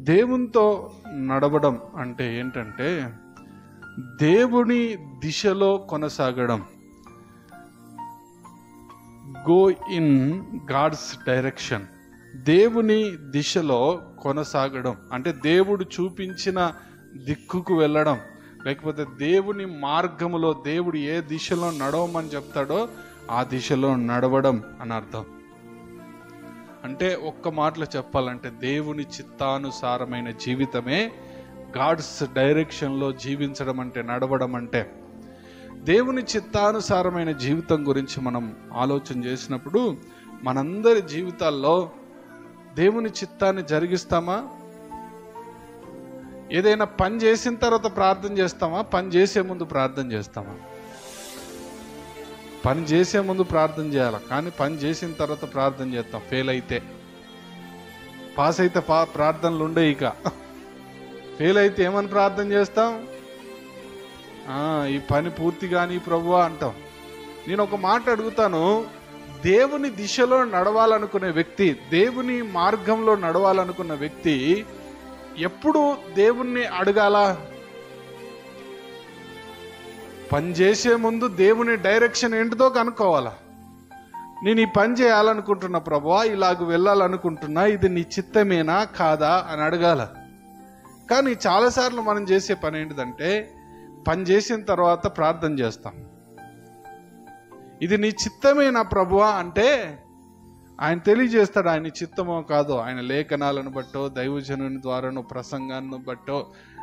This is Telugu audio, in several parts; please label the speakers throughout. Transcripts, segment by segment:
Speaker 1: దేవునితో నడవడం అంటే ఏంటంటే దేవుని దిశలో కొనసాగడం. Go in God's direction. దేవుని దిశలో కొనసాగడం అంటే దేవుడు చూపించిన దిక్కుకు వెళ్ళడం, లేకపోతే దేవుని మార్గములో దేవుడు ఏ దిశలో నడవమని చెప్తాడో ఆ దిశలో నడవడం అని అర్థం. అంటే ఒక్క మాటలో చెప్పాలంటే దేవుని చిత్తానుసారమైన జీవితమే గాడ్స్ డైరెక్షన్లో జీవించడం అంటే, నడవడం అంటే. దేవుని చిత్తానుసారమైన జీవితం గురించి మనం ఆలోచన చేసినప్పుడు మనందరి జీవితాల్లో దేవుని చిత్తాన్ని జరిగిస్తామా? ఏదైనా పని చేసిన తర్వాత ప్రార్థన చేస్తామా? పని చేసే ముందు ప్రార్థన చేస్తామా? పని చేసే ముందు ప్రార్థన చేయాలి, కానీ పని చేసిన తర్వాత ప్రార్థన చేస్తాం. ఫెయిల్ అయితే, పాస్ అయితే ప్రార్థనలు ఉండే. ఇక ఫెయిల్ అయితే ఏమని ప్రార్థన చేస్తాం? ఈ పని పూర్తి కాని ప్రభువా అంటాం. నేను ఒక మాట అడుగుతాను, దేవుని దిశలో నడవాలనుకునే వ్యక్తి, దేవుని మార్గంలో నడవాలనుకున్న వ్యక్తి ఎప్పుడు దేవుణ్ణి అడగాల? పని చేసే ముందు దేవుని డైరెక్షన్ ఏంటిదో కనుక్కోవాలా. నేను ఈ పని చేయాలనుకుంటున్నా ప్రభువా, ఇలాగ వెళ్ళాలనుకుంటున్నా, ఇది నీ చిత్తమేనా కాదా అని అడగాల. కానీ చాలాసార్లు మనం చేసే పని ఏంటిదంటే పని చేసిన తర్వాత ప్రార్థన చేస్తాం. ఇది నీ చిత్తమేనా ప్రభువా అంటే ఆయన తెలియజేస్తాడు. ఆయన చిత్తమో కాదో ఆయన లేఖనాలను బట్టో, దైవజనుని ద్వారానో, ప్రసంగాన్ని బట్టో,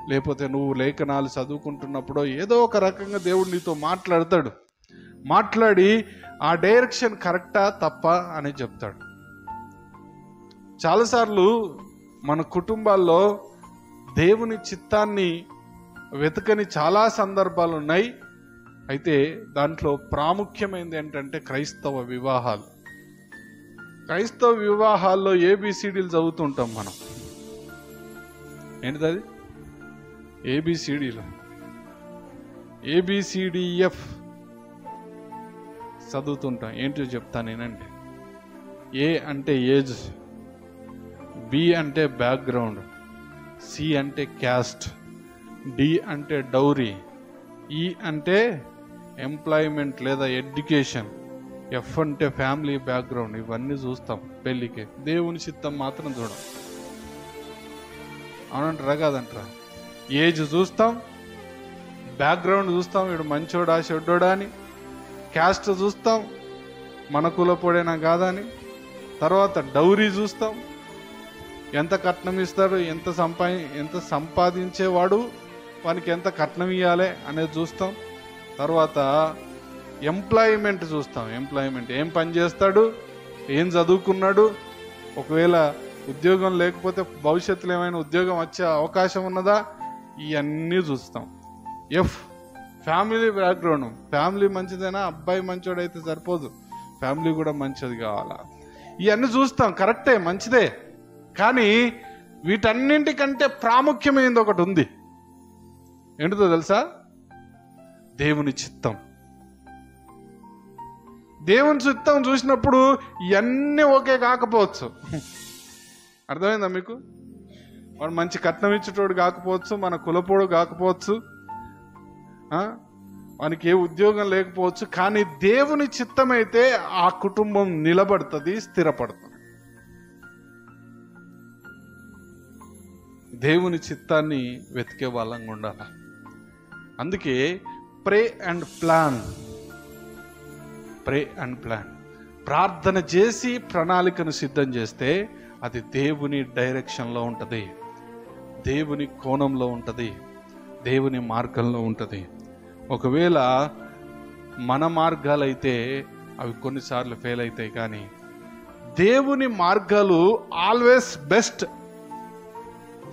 Speaker 1: లేకపోతే నువ్వు లేఖనాలు చదువుకుంటున్నప్పుడో ఏదో ఒక రకంగా దేవుడు నీతో మాట్లాడతాడు. మాట్లాడి ఆ డైరెక్షన్ కరెక్టా తప్పా అని చెప్తాడు. చాలాసార్లు మన కుటుంబాల్లో దేవుని చిత్తాన్ని వెతకని చాలా సందర్భాలు ఉన్నాయి. అయితే దాంట్లో ప్రాముఖ్యమైనది ఏంటంటే క్రైస్తవ వివాహాలు. క్రైస్తవ వివాహాల్లో ఏబిసిడీలు చదువుతుంటాం మనం. ఏంటిది? ఏబిసిడీలు, ఏబిసిడిఎఫ్ చదువుతుంటాం. ఏంటో చెప్తాను నేనండి. ఏ అంటే ఏజ్, బి అంటే బ్యాక్గ్రౌండ్, సి అంటే క్యాస్ట్, డి అంటే డౌరీ, ఈ అంటే ఎంప్లాయ్మెంట్ లేదా ఎడ్యుకేషన్, ఎఫ్ అంటే ఫ్యామిలీ బ్యాక్గ్రౌండ్. ఇవన్నీ చూస్తాం పెళ్ళికి. దేవుని చిత్తం మాత్రం చూడం. అవునంటారా కాదంటారా? ఏజ్ చూస్తాం, బ్యాక్గ్రౌండ్ చూస్తాం, వీడు మంచోడా చెడ్డోడా అని, క్యాస్ట్ చూస్తాం, మన కులపోడేనా కాదా అని, తర్వాత డౌరీ చూస్తాం, ఎంత కట్నం ఇస్తాడు, ఎంత సంపాదించేవాడు వానికి ఎంత కట్నం ఇవ్వాలి అనేది చూస్తాం. తర్వాత ఎంప్లాయ్మెంట్ చూస్తాం. ఎంప్లాయ్మెంట్ ఏం పని చేస్తాడు, ఏం చదువుకున్నాడు, ఒకవేళ ఉద్యోగం లేకపోతే భవిష్యత్తులో ఏమైనా ఉద్యోగం వచ్చే అవకాశం ఉన్నదా, ఇవన్నీ చూస్తాం. F family background. ఫ్యామిలీ మంచిదేనా, అబ్బాయి మంచోడైతే సరిపోదు, ఫ్యామిలీ కూడా మంచిది కావాలా, ఇవన్నీ చూస్తాం. కరెక్టే, మంచిదే. కానీ వీటన్నింటికంటే ప్రాముఖ్యమైనది ఒకటి ఉంది. ఏంటిదో తెలుసా? దేవుని చిత్తం. దేవుని చిత్తం చూసినప్పుడు ఇవన్నీ ఓకే కాకపోవచ్చు. అర్థమైందా మీకు? వాడు మంచి కట్నం ఇచ్చేటోడు కాకపోవచ్చు, మన కులపోడు కాకపోవచ్చు, వానికి ఏ ఉద్యోగం లేకపోవచ్చు. కానీ దేవుని చిత్తం అయితే ఆ కుటుంబం నిలబడుతుంది, స్థిరపడుతుంది. దేవుని చిత్తాన్ని వెతికే వాళ్ళంగా ఉండాలి. అందుకే pray and plan. Pray and plan. ప్రార్థన చేసి ప్రణాళికను సిద్ధం చేస్తే అది దేవుని డైరెక్షన్లో ఉంటుంది, దేవుని కోణంలో ఉంటుంది, దేవుని మార్గంలో ఉంటుంది. ఒకవేళ మన మార్గాలైతే అవి కొన్నిసార్లు ఫెయిల్ అవుతాయి, కానీ దేవుని మార్గాలు ఆల్వేస్ బెస్ట్.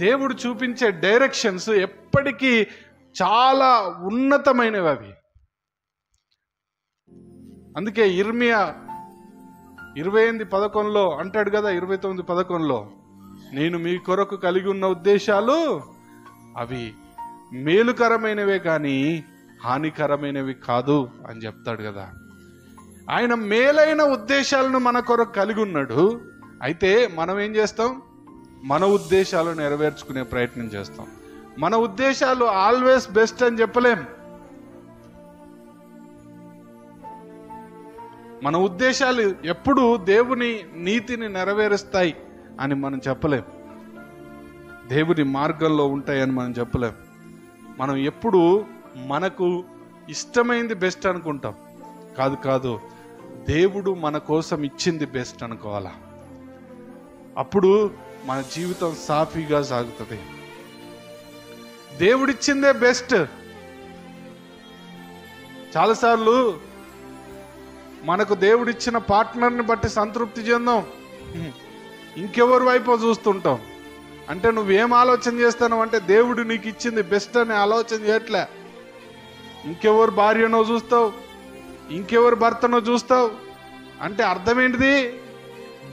Speaker 1: దేవుడు చూపించే డైరెక్షన్స్ ఎప్పటికీ చాలా ఉన్నతమైనవి అవి. అందుకే ఇర్మియా 28:11 అంటాడు కదా, 29:11, నేను మీ కొరకు కలిగి ఉన్న ఉద్దేశాలు అవి మేలుకరమైనవే కానీ హానికరమైనవి కాదు అని చెప్తాడు కదా. ఆయన మేలైన ఉద్దేశాలను మన కొరకు కలిగి ఉన్నాడు. అయితే మనం ఏం చేస్తాం? మన ఉద్దేశాలు నెరవేర్చుకునే ప్రయత్నం చేస్తాం. మన ఉద్దేశాలు ఆల్వేస్ బెస్ట్ అని చెప్పలేం. మన ఉద్దేశాలు ఎప్పుడు దేవుని నీతిని నెరవేరుస్తాయి అని మనం చెప్పలేం. దేవుని మార్గంలో ఉంటాయని మనం చెప్పలేం. మనం ఎప్పుడు మనకు ఇష్టమైంది బెస్ట్ అనుకుంటాం. కాదు, దేవుడు మన కోసం ఇచ్చింది బెస్ట్ అనుకోవాలా. అప్పుడు మన జీవితం సాఫీగా సాగుతుంది. దేవుడిచ్చిందే బెస్ట్. చాలాసార్లు మనకు దేవుడిచ్చిన పార్ట్నర్ని బట్టి సంతృప్తి చెందాం, ఇంకెవరి వైపు చూస్తుంటాం. అంటే నువ్వేం ఆలోచన చేస్తావు అంటే దేవుడు నీకు ఇచ్చింది బెస్ట్ అని ఆలోచన చేయట్లే. ఇంకెవరు భార్యనో చూస్తావు, ఇంకెవరు భర్తనో చూస్తావు. అంటే అర్థం ఏంటిది?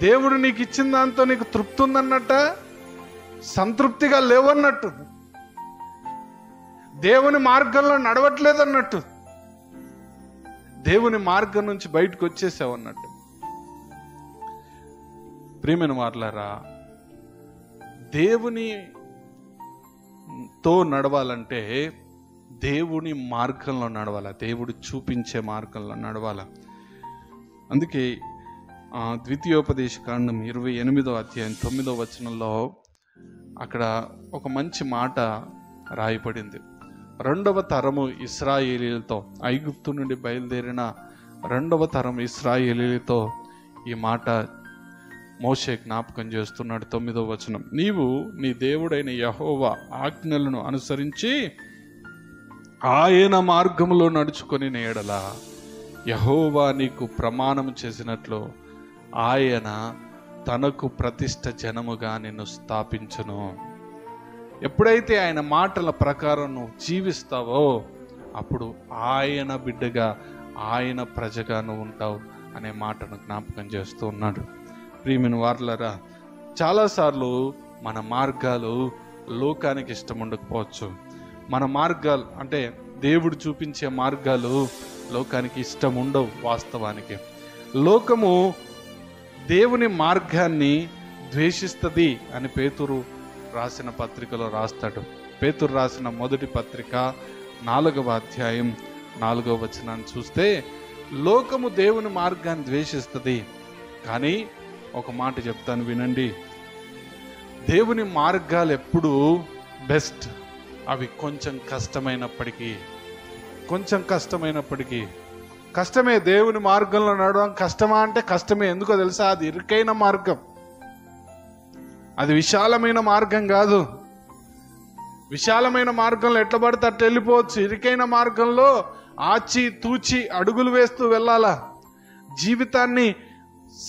Speaker 1: దేవుడు నీకు ఇచ్చిన దాంతో నీకు తృప్తి ఉందన్నట్ట, సంతృప్తిగా లేవన్నట్టు, దేవుని మార్గంలో నడవట్లేదన్నట్టు, దేవుని మార్గం నుంచి బయటకు వచ్చేసావు అన్నట్టు. ప్రియమైన వారలారా, దేవునితో నడవాలంటే దేవుని మార్గంలో నడవాల, దేవుడు చూపించే మార్గంలో నడవాల. అందుకే ద్వితీయోపదేశ కాండం 28వ అధ్యాయం 9వ వచనంలో అక్కడ ఒక మంచి మాట రాయబడింది. 2వ తరము ఇశ్రాయేలీలతో, ఐగుప్తు నుండి బయలుదేరిన 2వ తరం ఇశ్రాయేలీలతో ఈ మాట మోషే జ్ఞాపకం చేస్తున్నాడు. 9వ వచనం, నీవు నీ దేవుడైన యెహోవా ఆజ్ఞలను అనుసరించి ఆయన మార్గములో నడుచుకొని నేడల యెహోవా నీకు ప్రమాణం చేసినట్లు ఆయన తనకు ప్రతిష్ఠ జనముగా నిన్ను స్థాపించును. ఎప్పుడైతే ఆయన మాటల ప్రకారం నువ్వు జీవిస్తావో అప్పుడు ఆయన బిడ్డగా, ఆయన ప్రజగా నువ్వు ఉంటావు అనే మాటను జ్ఞాపకం చేస్తూ ఉన్నాడు. ప్రియమైన వారలారా, చాలాసార్లు మన మార్గాలు లోకానికి ఇష్టం ఉండకపోవచ్చు. మన మార్గాలు అంటే దేవుడు చూపించే మార్గాలు లోకానికి ఇష్టం ఉండవు. వాస్తవానికి లోకము దేవుని మార్గాన్ని ద్వేషిస్తుంది అని పేతురు రాసిన పత్రికలో రాస్తాడు. పేతురు రాసిన మొదటి పత్రిక 4వ అధ్యాయం 4వ వచనాన్ని చూస్తే, లోకము దేవుని మార్గాన్ని ద్వేషిస్తుంది, కానీ ఒక మాట చెప్తాను వినండి, దేవుని మార్గాలు ఎప్పుడూ బెస్ట్. అవి కొంచెం కష్టమైనప్పటికీ కష్టమే. దేవుని మార్గంలో నడవడం కష్టమా అంటే కష్టమే. ఎందుకో తెలుసా? అది ఇరుకైన మార్గం, అది విశాలమైన మార్గం కాదు. విశాలమైన మార్గంలో ఎట్లా పడితే అట్లా వెళ్ళిపోవచ్చు. ఇరుకైన మార్గంలో ఆచి తూచి అడుగులు వేస్తూ వెళ్ళాలా, జీవితాన్ని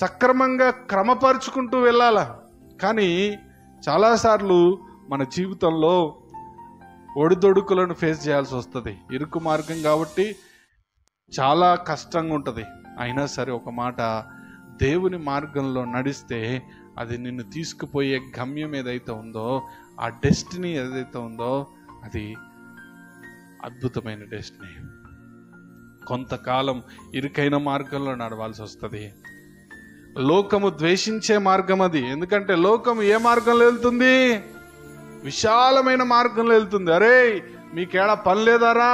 Speaker 1: సక్రమంగా క్రమపరుచుకుంటూ వెళ్ళాలా. కానీ చాలాసార్లు మన జీవితంలో ఒడిదొడుకులను ఫేస్ చేయాల్సి వస్తుంది. ఇరుకు మార్గం కాబట్టి చాలా కష్టంగా ఉంటుంది. అయినా సరే ఒక మాట, దేవుని మార్గంలో నడిస్తే అది నిన్ను తీసుకుపోయే గమ్యం ఏదైతే ఉందో, ఆ డెస్టినీ ఏదైతే ఉందో, అది అద్భుతమైన డెస్టినీ. కొంతకాలం ఇరుకైన మార్గంలో నడవాల్సి వస్తుంది. లోకము ద్వేషించే మార్గం అది. ఎందుకంటే లోకం ఏ మార్గంలో వెళ్తుంది? విశాలమైన మార్గంలో వెళ్తుంది. అరే మీకేడా పని లేదారా,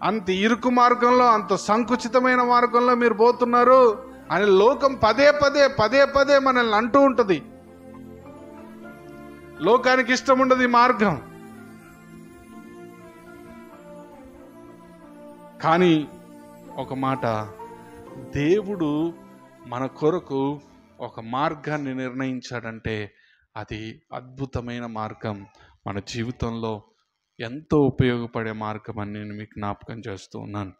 Speaker 1: అంత ఇరుకు మార్గంలో, అంత సంకుచితమైన మార్గంలో మీరు పోతున్నారు అని లోకం పదే పదే మనల్ని అంటూ ఉంటుంది. లోకానికి ఇష్టం ఉండదు ఈ మార్గం. కానీ ఒక మాట, దేవుడు మన కొరకు ఒక మార్గాన్ని నిర్ణయించాడంటే అది అద్భుతమైన మార్గం, మన జీవితంలో ఎంతో ఉపయోగపడే మార్గం అని నేను మీకు జ్ఞాపకం చేస్తూ ఉన్నాను.